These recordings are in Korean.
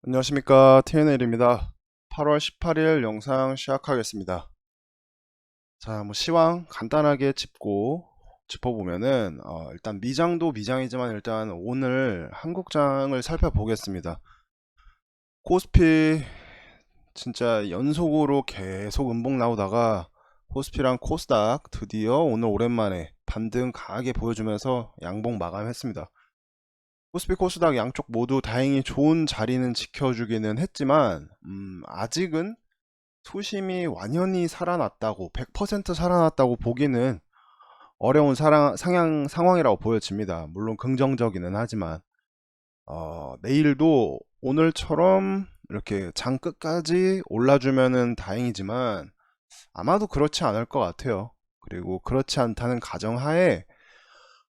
안녕하십니까, TNL입니다. 8월 18일 영상 시작하겠습니다. 자, 시황 간단하게 짚어보면은 일단 미장도 미장이지만 일단 오늘 한국장을 살펴보겠습니다. 코스피 진짜 연속으로 계속 음봉 나오다가 코스피랑 코스닥 드디어 오늘 오랜만에 반등 강하게 보여주면서 양봉 마감했습니다. 코스피 코스닥 양쪽 모두 다행히 좋은 자리는 지켜주기는 했지만 아직은 투심이 완연히 살아났다고 100% 살아났다고 보기는 어려운 상황이라고 보여집니다. 물론 긍정적이는 하지만 내일도 오늘처럼 이렇게 장 끝까지 올라주면은 다행이지만 아마도 그렇지 않을 것 같아요. 그리고 그렇지 않다는 가정하에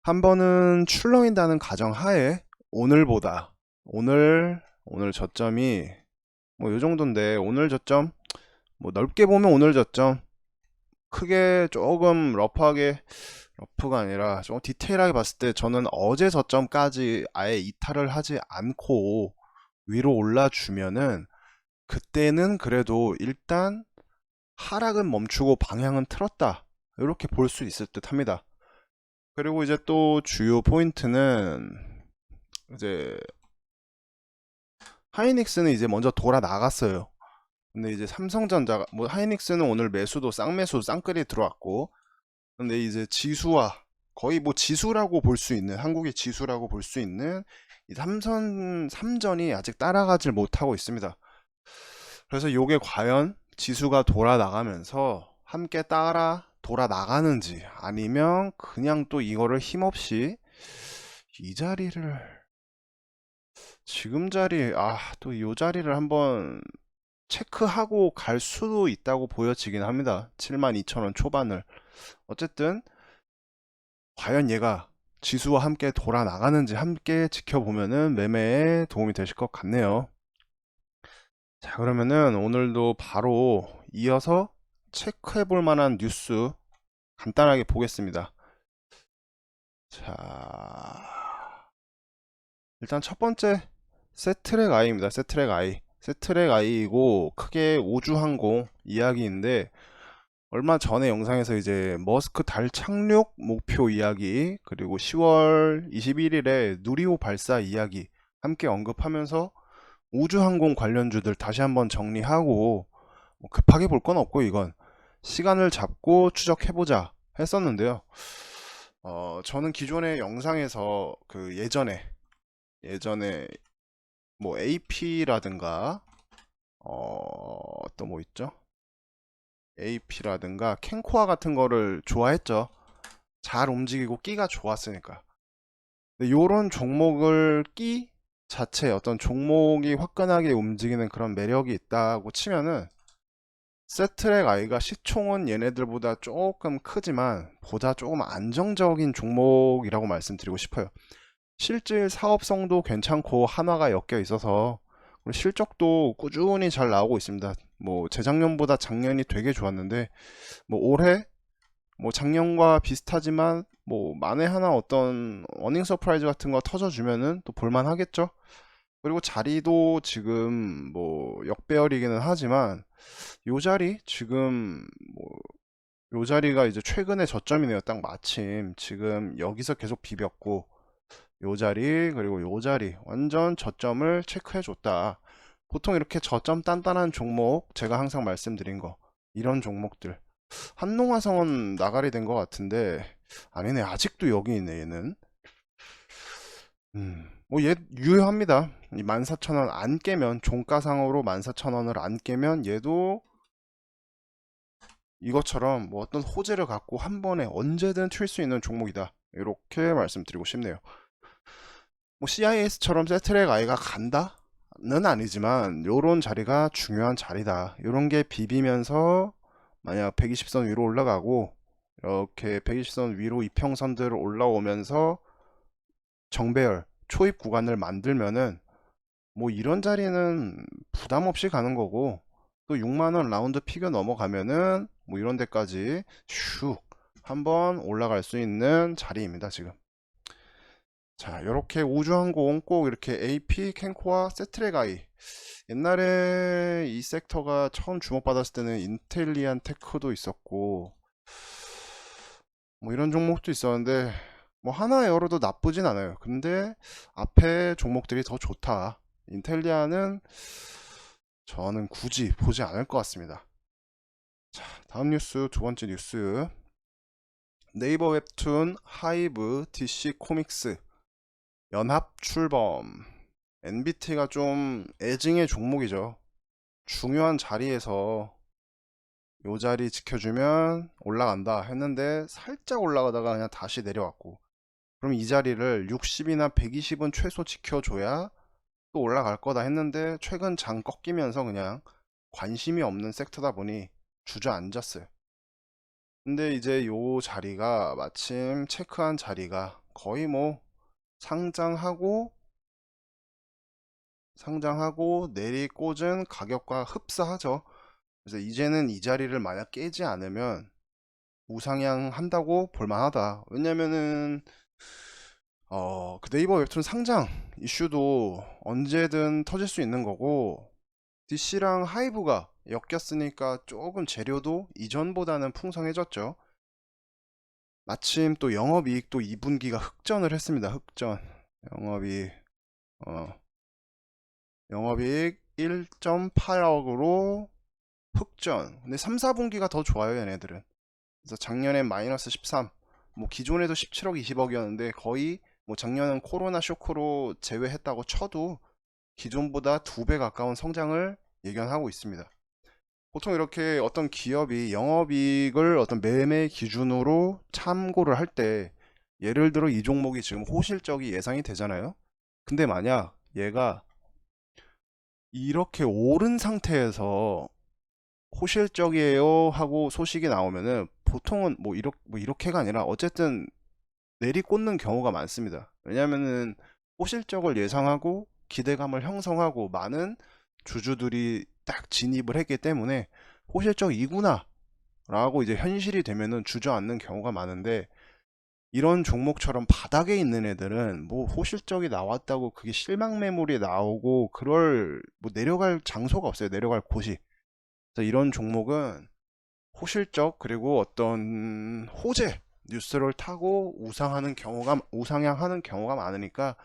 한 번은 출렁인다는 가정하에 오늘보다 오늘 저점이 요 정도인데 오늘 저점 넓게 보면 오늘 저점 크게 조금 러프가 아니라 좀 디테일하게 봤을 때 저는 어제 저점까지 아예 이탈을 하지 않고 위로 올라주면은 그때는 그래도 일단 하락은 멈추고 방향은 틀었다 이렇게 볼 수 있을 듯 합니다. 그리고 이제 또 주요 포인트는 이제 하이닉스는 이제 먼저 돌아 나갔어요. 근데 이제 삼성전자가 하이닉스는 오늘 매수도 쌍매수 쌍끌이 들어왔고, 근데 이제 지수와 거의 지수라고 볼 수 있는 한국의 지수라고 볼 수 있는 이 삼전이 아직 따라가질 못하고 있습니다. 그래서 요게 과연 지수가 돌아 나가면서 함께 따라 돌아 나가는지 아니면 그냥 또 이거를 힘없이 이 자리를 지금 자리 또 이 자리를 한번 체크하고 갈 수도 있다고 보여지긴 합니다. 72,000원 초반을. 어쨌든 과연 얘가 지수와 함께 돌아 나가는지 함께 지켜보면은 매매에 도움이 되실 것 같네요. 자, 그러면은 오늘도 바로 이어서 체크해 볼 만한 뉴스 간단하게 보겠습니다. 자, 일단 첫 번째 세트랙 아이입니다. 세트랙 아이. 세트랙 아이이고 크게 우주항공 이야기인데 얼마 전에 영상에서 이제 머스크 달 착륙 목표 이야기 그리고 10월 21일에 누리호 발사 이야기 함께 언급하면서 우주항공 관련주들 다시 한번 정리하고 급하게 볼 건 없고 이건 시간을 잡고 추적해보자 했었는데요. 저는 기존의 영상에서 그 예전에 AP라든가 또 뭐 있죠? AP라든가 캔코아 같은 거를 좋아했죠. 잘 움직이고 끼가 좋았으니까. 근데 요런 종목을 끼 자체 어떤 종목이 화끈하게 움직이는 그런 매력이 있다고 치면은 세트랙 아이가 시총은 얘네들보다 조금 크지만 보다 조금 안정적인 종목이라고 말씀드리고 싶어요. 실질 사업성도 괜찮고 한화가 엮여 있어서 그리고 실적도 꾸준히 잘 나오고 있습니다. 재작년보다 작년이 되게 좋았는데 올해 작년과 비슷하지만 만에 하나 어떤 어닝 서프라이즈 같은 거 터져주면은 또 볼만 하겠죠. 그리고 자리도 지금 역배열이기는 하지만 요 자리 지금 요 자리가 이제 최근의 저점이네요. 딱 마침 지금 여기서 계속 비볐고 요 자리 그리고 요 자리 완전 저점을 체크해 줬다. 보통 이렇게 저점 단단한 종목 제가 항상 말씀드린 거 이런 종목들 한농화성은 나가리 된 것 같은데 아니네 아직도 여기 있네 얘는 얘 유효합니다. 이 14,000원 안 깨면 종가상으로 14,000원을 안 깨면 얘도 이것처럼 어떤 호재를 갖고 한 번에 언제든 튈 수 있는 종목이다 이렇게 말씀드리고 싶네요. CIS처럼 세트랙 아이가 간다는 아니지만 요런 자리가 중요한 자리다. 요런 게 비비면서 만약 120선 위로 올라가고 이렇게 120선 위로 이평선들 올라오면서 정배열 초입 구간을 만들면은 이런 자리는 부담 없이 가는 거고 또 6만원 라운드 피겨 넘어가면은 이런 데까지 슉 한번 올라갈 수 있는 자리입니다 지금. 자, 이렇게 우주항공 꼭 이렇게 AP, 캔코아, 세트랙아이. 옛날에 이 섹터가 처음 주목받았을 때는 인텔리안 테크도 있었고 뭐 이런 종목도 있었는데 뭐 하나 열어도 나쁘진 않아요. 근데 앞에 종목들이 더 좋다. 인텔리아는 저는 굳이 보지 않을 것 같습니다. 자, 다음 뉴스, 두 번째 뉴스. 네이버 웹툰, 하이브, DC 코믹스 연합 출범. NBT가 좀 애증의 종목이죠. 중요한 자리에서 요 자리 지켜주면 올라간다 했는데 살짝 올라가다가 그냥 다시 내려왔고, 그럼 이 자리를 60이나 120은 최소 지켜줘야 또 올라갈 거다 했는데 최근 장 꺾이면서 그냥 관심이 없는 섹터다 보니 주저앉았어요. 근데 이제 요 자리가 마침 체크한 자리가 거의 뭐 상장하고 내리꽂은 가격과 흡사하죠. 그래서 이제는 이 자리를 만약 깨지 않으면 우상향 한다고 볼만하다. 왜냐면은 그 네이버 웹툰 상장 이슈도 언제든 터질 수 있는 거고, DC랑 하이브가 엮였으니까 조금 재료도 이전보다는 풍성해졌죠. 마침 또 영업이익도 2분기가 흑전을 했습니다. 흑전. 영업이익 어, 영업이익 1.8억으로 흑전. 근데 3, 4분기가 더 좋아요, 얘네들은. 그래서 작년엔 마이너스 13, 뭐 기존에도 17억, 20억이었는데 거의 뭐 작년은 코로나 쇼크로 제외했다고 쳐도 기존보다 2배 가까운 성장을 예견하고 있습니다. 보통 이렇게 어떤 기업이 영업이익을 어떤 매매 기준으로 참고를 할 때, 예를 들어 이 종목이 지금 호실적이 예상이 되잖아요. 근데 만약 얘가 이렇게 오른 상태에서 호실적이에요 하고 소식이 나오면은 보통은 뭐 이렇게가 아니라 어쨌든 내리꽂는 경우가 많습니다. 왜냐면은 호실적을 예상하고 기대감을 형성하고 많은 주주들이 딱 진입을 했기 때문에 호실적이구나 라고 이제 현실이 되면은 주저앉는 경우가 많은데, 이런 종목처럼 바닥에 있는 애들은 뭐 호실적이 나왔다고 그게 실망 매물이 나오고 그럴 뭐 내려갈 장소가 없어요. 내려갈 곳이. 그래서 이런 종목은 호실적 그리고 어떤 호재 뉴스를 타고 우상향하는 경우가 많으니까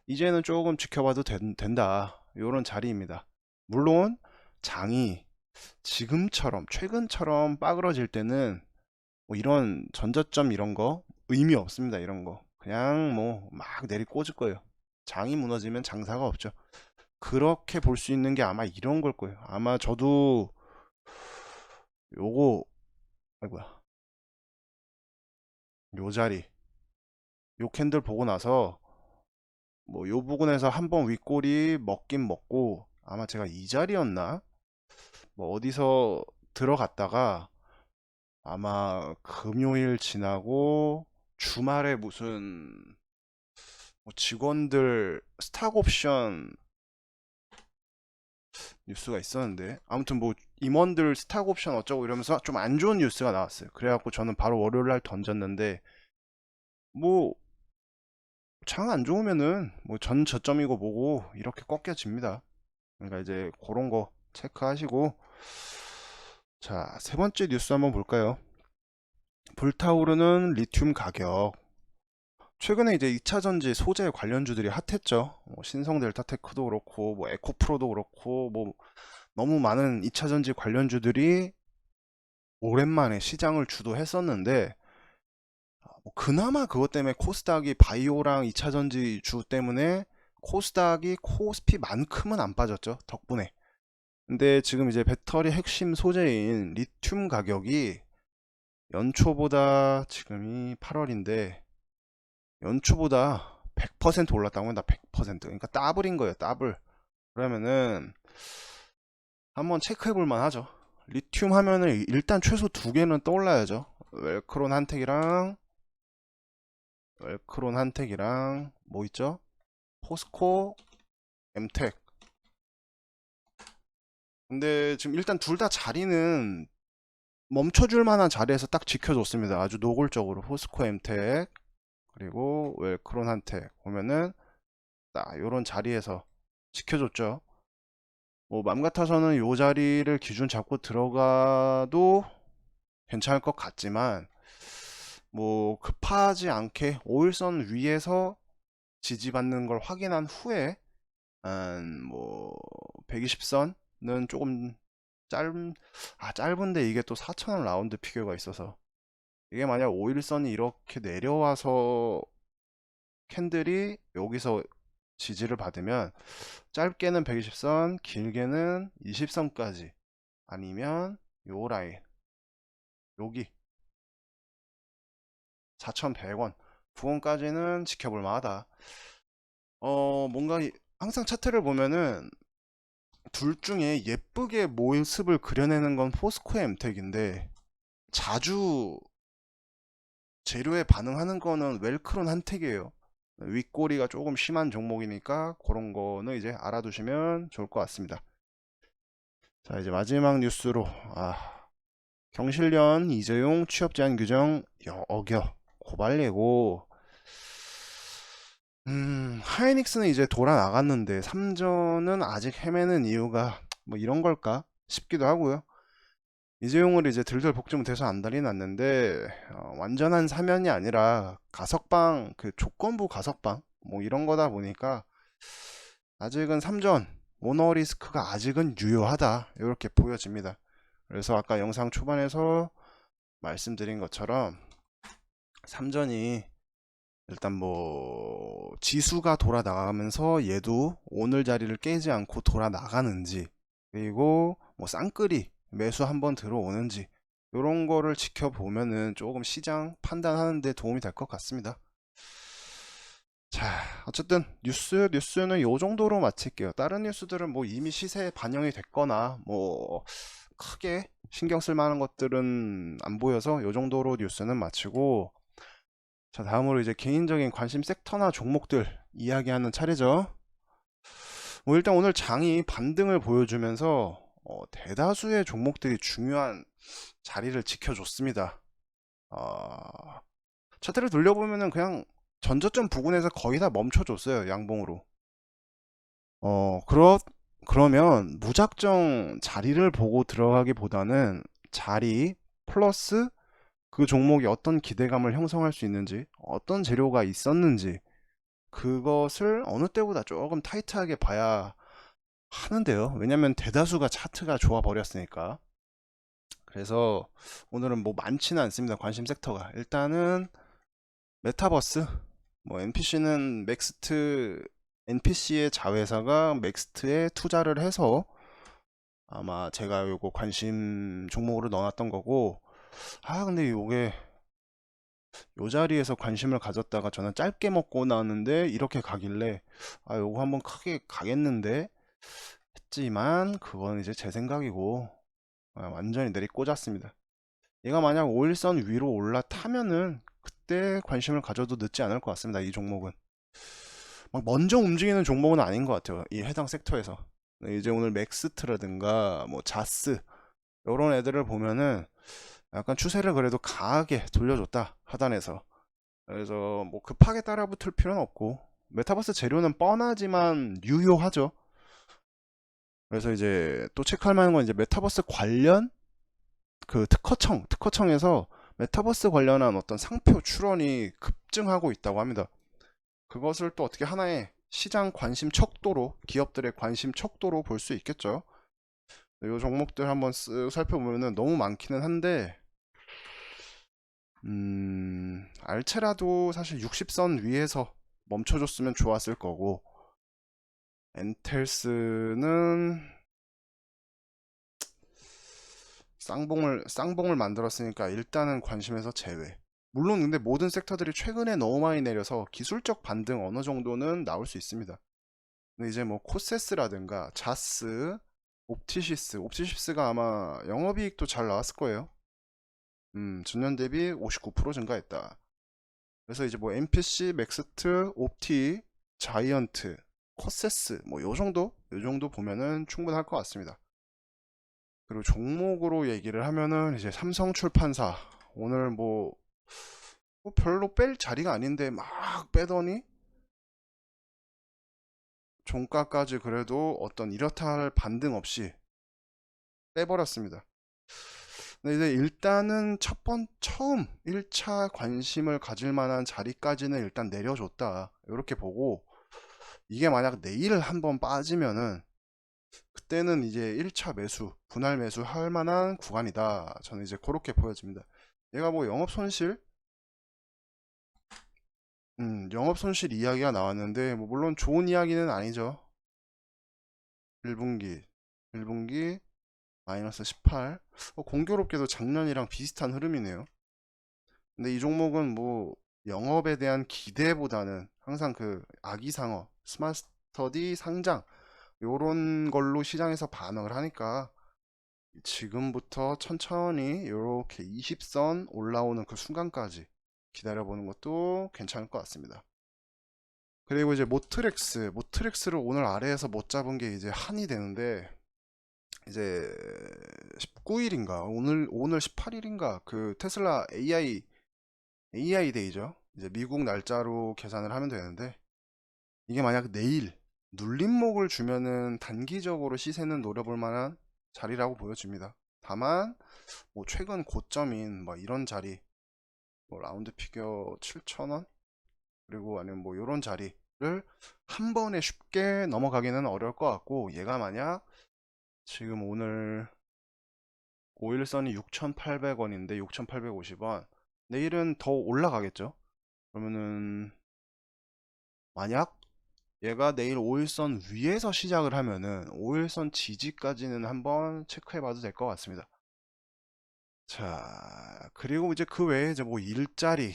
이제는 조금 지켜봐도 된다, 요런 자리입니다. 물론 장이 지금처럼 최근처럼 빠그러질 때는 뭐 이런 전저점 이런 거 의미 없습니다. 이런 거 그냥 뭐 막 내리꽂을 거예요. 장이 무너지면 장사가 없죠. 그렇게 볼 수 있는 게 아마 이런 걸 거예요. 아마 저도 요거, 아이고야, 요 자리, 요 캔들 보고 나서 뭐 요 부분에서 한번 윗꼬리 먹긴 먹고, 아마 제가 이 자리였나 뭐 어디서 들어갔다가 아마 금요일 지나고 주말에 무슨 뭐 직원들 스탁 옵션 뉴스가 있었는데, 아무튼 뭐 임원들 스탁 옵션 어쩌고 이러면서 좀 안 좋은 뉴스가 나왔어요. 그래갖고 저는 바로 월요일 날 던졌는데, 뭐 장 안 좋으면은 뭐 전 저점이고 뭐고 이렇게 꺾여집니다. 그러니까 이제 그런 거 체크하시고, 자, 세 번째 뉴스 한번 볼까요? 불타오르는 리튬 가격. 최근에 이제 2차전지 소재 관련주들이 핫했죠. 뭐 신성델타테크도 그렇고 뭐 에코프로도 그렇고 뭐 너무 많은 2차전지 관련주들이 오랜만에 시장을 주도했었는데, 뭐 그나마 그것 때문에 코스닥이 바이오랑 2차전지 주 때문에 코스닥이 코스피만큼은 안 빠졌죠, 덕분에. 근데 지금 이제 배터리 핵심 소재인 리튬 가격이 연초보다, 지금이 8월인데 연초보다 100% 올랐다고 합니다. 100%. 그러니까 더블인 거예요, 더블. 그러면은 한번 체크해 볼 만하죠. 리튬 하면은 일단 최소 두 개는 떠올라야죠. 웰크론 한택이랑 뭐 있죠? 포스코, 엠텍. 근데 지금 일단 둘 다 자리는 멈춰줄 만한 자리에서 딱 지켜줬습니다. 아주 노골적으로 포스코, 엠텍. 그리고 웰크론한테 보면은 딱 요런 자리에서 지켜줬죠. 뭐 맘 같아서는 요 자리를 기준 잡고 들어가도 괜찮을 것 같지만 뭐 급하지 않게 5일선 위에서 지지받는 걸 확인한 후에 뭐 120선은 조금 짧은데 이게 또 4,000원 라운드 피겨가 있어서 이게 만약 5일선이 이렇게 내려와서 캔들이 여기서 지지를 받으면 짧게는 120선, 길게는 20선까지 아니면 요 라인 여기 4,100원 부근까지는 지켜볼 만하다. 뭔가 항상 차트를 보면은 둘 중에 예쁘게 모습을 그려내는 건 포스코의 엠텍인데 자주 재료에 반응하는 거는 웰크론 한택이에요. 윗꼬리가 조금 심한 종목이니까 그런 거는 이제 알아두시면 좋을 것 같습니다. 자, 이제 마지막 뉴스로 경실련 이재용 취업 제한 규정 어겨 고발 예고. 하이닉스는 이제 돌아 나갔는데 삼전은 아직 헤매는 이유가 뭐 이런 걸까 싶기도 하고요. 이재용을 이제 들들 볶으면 돼서 안달이 났는데 완전한 사면이 아니라 가석방 그 조건부 가석방 뭐 이런 거다 보니까 아직은 3전 오너 리스크가 아직은 유효하다 이렇게 보여집니다. 그래서 아까 영상 초반에서 말씀드린 것처럼 3전이 일단 뭐 지수가 돌아 나가면서 얘도 오늘 자리를 깨지 않고 돌아 나가는지 그리고 뭐 쌍끌이 매수 한번 들어오는지 이런 거를 지켜보면은 조금 시장 판단하는 데 도움이 될 것 같습니다. 자, 어쨌든 뉴스는 요 정도로 마칠게요. 다른 뉴스들은 뭐 이미 시세에 반영이 됐거나 뭐 크게 신경 쓸 만한 것들은 안 보여서 요 정도로 뉴스는 마치고, 자, 다음으로 이제 개인적인 관심 섹터나 종목들 이야기하는 차례죠. 뭐 일단 오늘 장이 반등을 보여주면서 대다수의 종목들이 중요한 자리를 지켜줬습니다. 차트를 돌려보면은 그냥 전저점 부근에서 거의 다 멈춰줬어요. 양봉으로. 그러면 무작정 자리를 보고 들어가기보다는 자리 플러스 그 종목이 어떤 기대감을 형성할 수 있는지, 어떤 재료가 있었는지, 그것을 어느 때보다 조금 타이트하게 봐야 하는데요. 왜냐면 대다수가 차트가 좋아 버렸으니까. 그래서 오늘은 뭐 많지는 않습니다. 관심 섹터가. 일단은 메타버스, 뭐 NPC는 맥스트, NPC의 자회사가 맥스트에 투자를 해서 아마 제가 요거 관심 종목으로 넣어놨던 거고, 근데 요게 요 자리에서 관심을 가졌다가 저는 짧게 먹고 나왔는데 이렇게 가길래 요거 한번 크게 가겠는데 했지만 그건 이제 제 생각이고 완전히 내리꽂았습니다. 얘가 만약 5일선 위로 올라타면은 그때 관심을 가져도 늦지 않을 것 같습니다. 이 종목은 막 먼저 움직이는 종목은 아닌 것 같아요. 이 해당 섹터에서. 이제 오늘 맥스트라든가 뭐 자스 이런 애들을 보면은 약간 추세를 그래도 강하게 돌려줬다 하단에서. 그래서 뭐 급하게 따라붙을 필요는 없고 메타버스 재료는 뻔하지만 유효하죠. 그래서 이제 또 체크할 만한 건 이제 메타버스 관련 그 특허청에서 메타버스 관련한 어떤 상표 출원이 급증하고 있다고 합니다. 그것을 또 어떻게 하나의 시장 관심 척도로, 기업들의 관심 척도로 볼 수 있겠죠. 이 종목들 한번 쓱 살펴보면은 너무 많기는 한데 알체라도 사실 60선 위에서 멈춰줬으면 좋았을 거고, 엔텔스는 쌍봉을 만들었으니까 일단은 관심에서 제외. 물론 근데 모든 섹터들이 최근에 너무 많이 내려서 기술적 반등 어느 정도는 나올 수 있습니다. 근데 이제 뭐 코세스라든가 자스, 옵티시스가 아마 영업이익도 잘 나왔을 거예요. 전년 대비 59% 증가했다. 그래서 이제 뭐 MPC, 맥스트, 옵티, 자이언트, 코세스 뭐 요 정도 보면은 충분할 것 같습니다. 그리고 종목으로 얘기를 하면은 이제 삼성출판사 오늘 뭐 뭐 별로 뺄 자리가 아닌데 막 빼더니 종가까지 그래도 어떤 이렇다 할 반등 없이 빼버렸습니다. 근데 이제 일단은 처음 1차 관심을 가질 만한 자리까지는 일단 내려줬다. 이렇게 보고 이게 만약 내일 한번 빠지면은 그때는 이제 1차 매수, 분할 매수 할 만한 구간이다. 저는 이제 그렇게 보여집니다. 얘가 뭐 영업 손실 이야기가 나왔는데 뭐 물론 좋은 이야기는 아니죠. 1분기, 1분기 마이너스 18. 공교롭게도 작년이랑 비슷한 흐름이네요. 근데 이 종목은 뭐 영업에 대한 기대보다는 항상 그 아기상어, 스마트 스터디 상장 요런 걸로 시장에서 반응을 하니까 지금부터 천천히 요렇게 20선 올라오는 그 순간까지 기다려보는 것도 괜찮을 것 같습니다. 그리고 이제 모트렉스를 오늘 아래에서 못 잡은 게 이제 한이 되는데 이제 19일인가 오늘 18일인가 그 테슬라 AI 데이죠. 이제 미국 날짜로 계산을 하면 되는데 이게 만약 내일 눌림목을 주면은 단기적으로 시세는 노려볼 만한 자리라고 보여집니다. 다만 뭐 최근 고점인 뭐 이런 자리 뭐 라운드 피겨 7,000원 그리고 아니면 뭐 이런 자리를 한 번에 쉽게 넘어가기는 어려울 것 같고 얘가 만약 지금 오늘 5일선이 6,800원인데 6,850원 내일은 더 올라가겠죠. 그러면은 만약 얘가 내일 5일선 위에서 시작을 하면은 5일선 지지까지는 한번 체크해 봐도 될 것 같습니다. 자, 그리고 이제 그 외에 이제 뭐 일자리,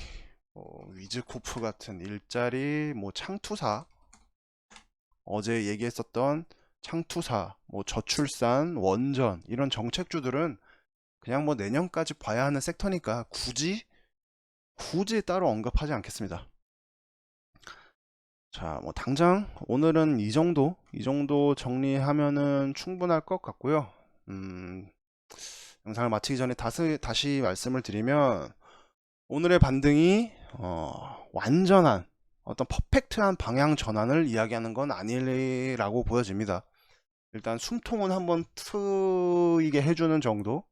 위즈코프 같은 일자리, 뭐 창투사, 어제 얘기했었던 창투사, 뭐 저출산, 원전 이런 정책주들은 그냥 뭐 내년까지 봐야 하는 섹터니까 굳이 따로 언급하지 않겠습니다. 자, 뭐 당장 오늘은 이 정도 정리하면은 충분할 것 같고요. 영상을 마치기 전에 다시 말씀을 드리면 오늘의 반등이 완전한 어떤 퍼펙트한 방향 전환을 이야기하는 건 아니라고 보여집니다. 일단 숨통은 한번 트이게 해주는 정도.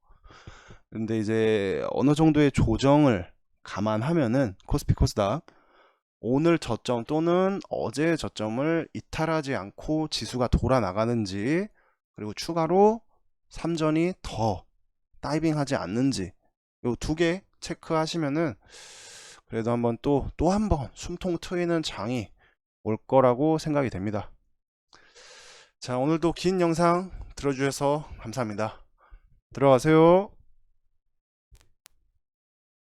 근데 이제 어느 정도의 조정을 감안하면은 코스피 코스닥 오늘 저점 또는 어제의 저점을 이탈하지 않고 지수가 돌아 나가는지 그리고 추가로 삼전이 더 다이빙하지 않는지 요 두 개 체크하시면은 그래도 한번 또 한 번 숨통 트이는 장이 올 거라고 생각이 됩니다. 자, 오늘도 긴 영상 들어주셔서 감사합니다. 들어가세요.